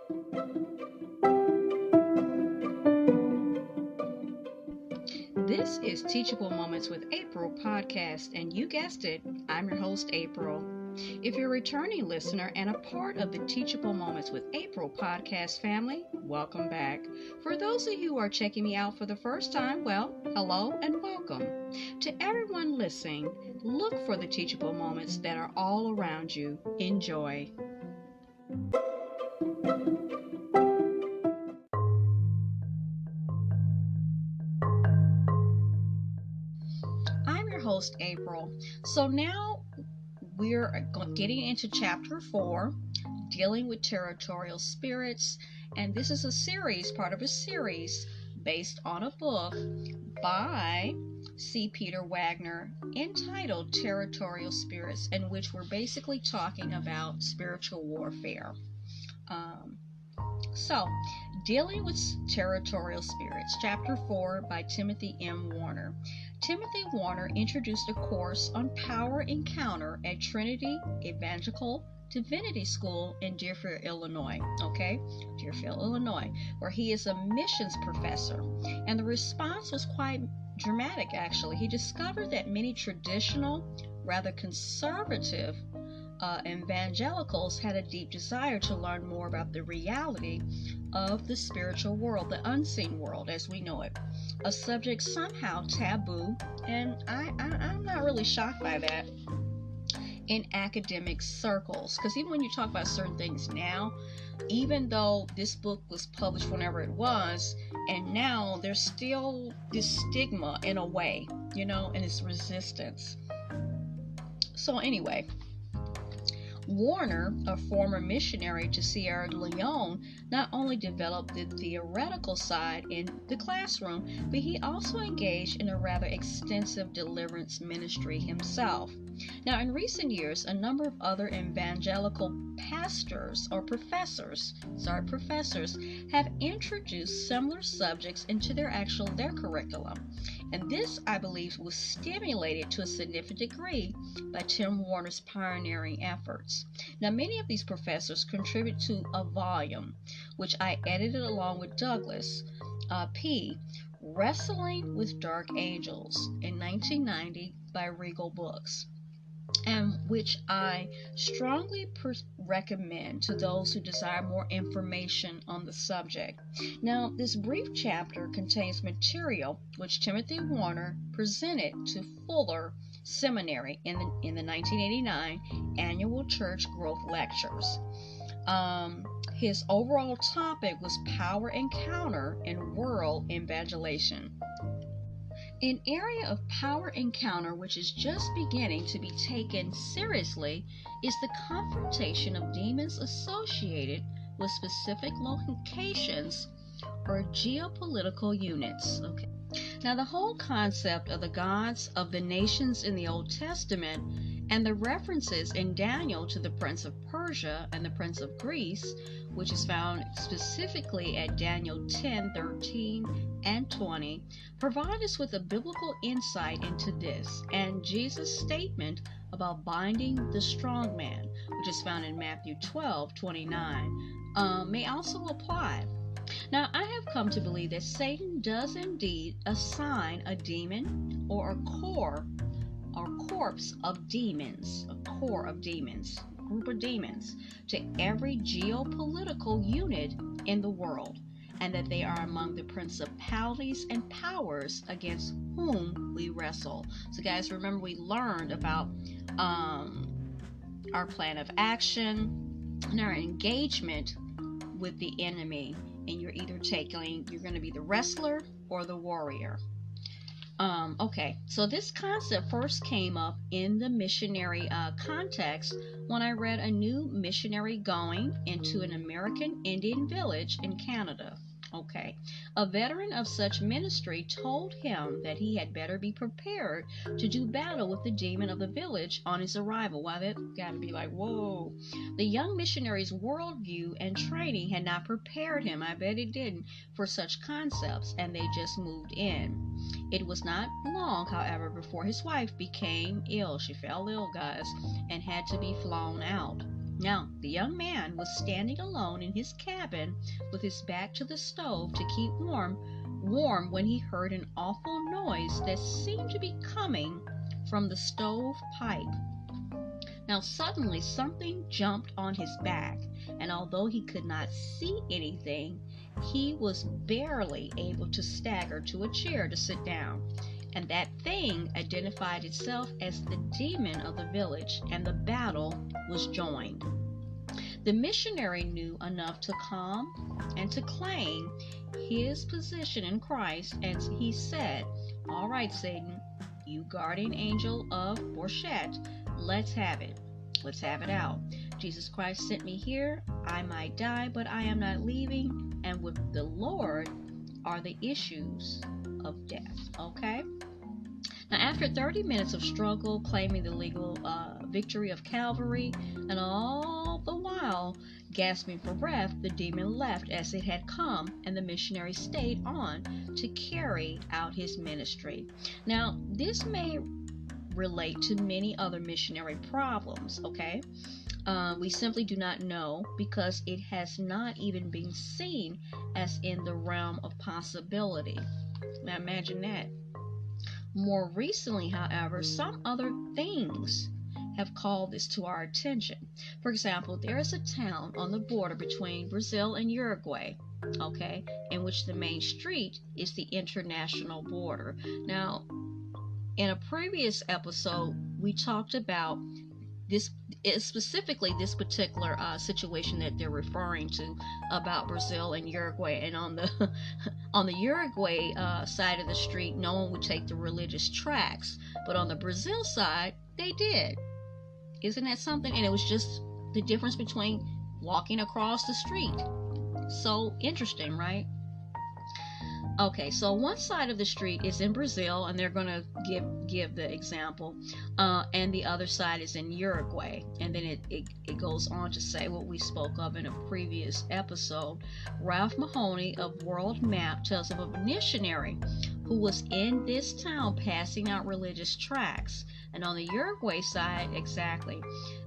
This is Teachable Moments with April podcast, and you guessed it, I'm your host, April. If you're a returning listener and a part of the Teachable Moments with April podcast family, welcome back. For those of you who are checking me out for the first time, well, hello and welcome. To everyone listening, look for the teachable moments that are all around you. Enjoy. I'm your host, April. So now we're getting into chapter 4, dealing with territorial spirits, and this is a series, part of a series based on a book by C. Peter Wagner entitled Territorial Spirits, in which we're basically talking about spiritual warfare. So, dealing with territorial spirits, chapter 4 by Timothy M. Warner. Timothy Warner introduced a course on power encounter at Trinity Evangelical Divinity School in Deerfield, Illinois. Deerfield, Illinois, where he is a missions professor. And the response was quite dramatic, actually. He discovered that many traditional, rather conservative evangelicals had a deep desire to learn more about the reality of the spiritual world, the unseen world as we know it, a subject somehow taboo, and I'm not really shocked by that in academic circles, because even when you talk about certain things now, even though this book was published whenever it was, and now there's still this stigma in a way, and it's resistance. So anyway, Warner, a former missionary to Sierra Leone, not only developed the theoretical side in the classroom, but he also engaged in a rather extensive deliverance ministry himself. Now, in recent years, a number of other evangelical pastors or professors have introduced similar subjects into their curriculum. And this, I believe, was stimulated to a significant degree by Tim Warner's pioneering efforts. Now, many of these professors contribute to a volume, which I edited along with Douglas P., Wrestling with Dark Angels, in 1990 by Regal Books, and which I strongly recommend to those who desire more information on the subject. Now, this brief chapter contains material which Timothy Warner presented to Fuller Seminary in the 1989 annual Church Growth Lectures. His overall topic was power encounter in world evangelization. An area of power encounter which is just beginning to be taken seriously is the confrontation of demons associated with specific locations or geopolitical units. Now, the whole concept of the gods of the nations in the Old Testament and the references in Daniel to the Prince of Persia and the Prince of Greece, which is found specifically at Daniel 10:13 and 20, provide us with a biblical insight into this, and Jesus' statement about binding the strong man, which is found in Matthew 12:29, may also apply. Now, I have come to believe that Satan does indeed assign a demon or a corps of demons, group of demons, to every geopolitical unit in the world, and that they are among the principalities and powers against whom we wrestle. So guys, remember we learned about our plan of action and our engagement with the enemy, and you're going to be the wrestler or the warrior. So this concept first came up in the missionary context when I read a new missionary going into an American Indian village in Canada. A veteran of such ministry told him that he had better be prepared to do battle with the demon of the village on his arrival. Wow, that got to be like, whoa. The young missionary's worldview and training had not prepared him, I bet it didn't, for such concepts, and they just moved in. It was not long, however, before his wife became ill. She fell ill, guys, and had to be flown out. Now, the young man was standing alone in his cabin with his back to the stove to keep warm when he heard an awful noise that seemed to be coming from the stove pipe. Now, suddenly something jumped on his back, and although he could not see anything, he was barely able to stagger to a chair to sit down. And that thing identified itself as the demon of the village, and the battle was joined. The missionary knew enough to calm and to claim his position in Christ, and he said, "All right, Satan, you guardian angel of Borchet, let's have it. Let's have it out. Jesus Christ sent me here. I might die, but I am not leaving, and with the Lord are the issues of death." Okay? Now, after 30 minutes of struggle, claiming the legal victory of Calvary, and all the while gasping for breath, the demon left as it had come, and the missionary stayed on to carry out his ministry. Now, this may relate to many other missionary problems, okay? We simply do not know because it has not even been seen as in the realm of possibility. Now, imagine that. More recently, however, some other things have called this to our attention. For example, there is a town on the border between Brazil and Uruguay, okay, in which the main street is the international border. Now, in a previous episode, we talked about this, specifically this particular situation that they're referring to about Brazil and Uruguay. And on the Uruguay side of the street, no one would take the religious tracts, but on the Brazil side, they did. Isn't that something? And it was just the difference between walking across the street. So interesting, right? Okay, so one side of the street is in Brazil, and they're going to give the example, and the other side is in Uruguay. And then it goes on to say what we spoke of in a previous episode. Ralph Mahoney of World Map tells of a missionary who was in this town passing out religious tracts. And on the Uruguay side, exactly,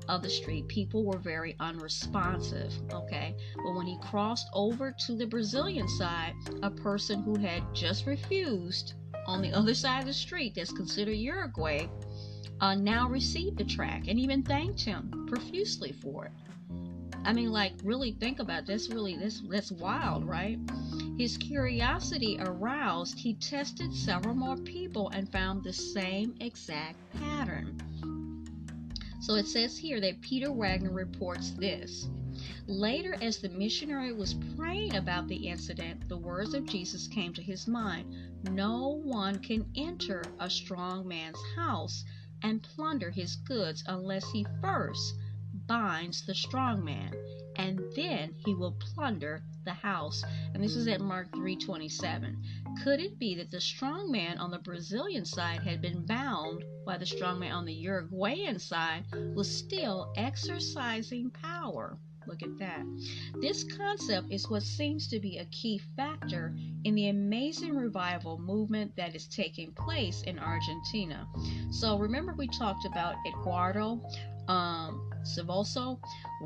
of the street, people were very unresponsive, okay? But when he crossed over to the Brazilian side, a person who had just refused on the other side of the street, that's considered Uruguay, now received the tract and even thanked him profusely for it. I mean, like, really think about this. That's wild, right? His curiosity aroused, he tested several more people and found the same exact pattern. So it says here that Peter Wagner reports this. Later, as the missionary was praying about the incident, the words of Jesus came to his mind. No one can enter a strong man's house and plunder his goods unless he first binds the strong man, and then he will plunder the house. And this is at Mark 3:27. Could it be that the strong man on the Brazilian side had been bound while the strong man on the Uruguayan side was still exercising power? Look at that. This concept is what seems to be a key factor in the amazing revival movement that is taking place in Argentina. So remember we talked about Eduardo Silvoso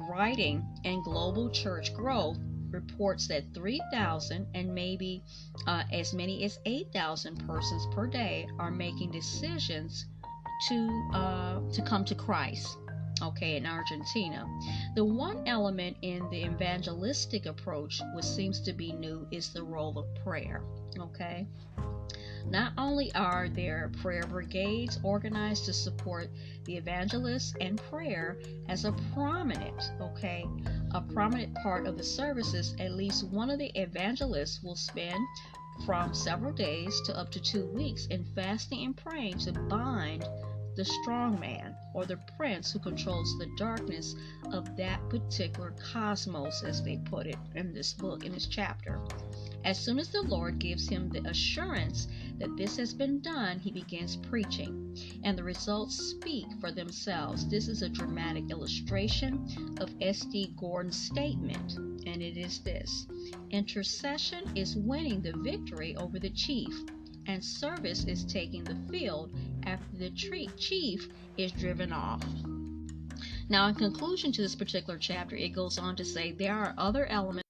writing in Global Church Growth reports that 3,000 and maybe as many as 8,000 persons per day are making decisions to come to Christ. Okay, in Argentina. The one element in the evangelistic approach which seems to be new is the role of prayer. Okay. Not only are there prayer brigades organized to support the evangelists, and prayer as a prominent part of the services, at least one of the evangelists will spend from several days to up to 2 weeks in fasting and praying to bind the strong man or the prince who controls the darkness of that particular cosmos, as they put it in this book, in this chapter. As soon as the Lord gives him the assurance that this has been done, he begins preaching, and the results speak for themselves. This is a dramatic illustration of S.D. Gordon's statement, and it is this: intercession is winning the victory over the chief, and service is taking the field after the chief is driven off. Now, in conclusion to this particular chapter, it goes on to say there are other elements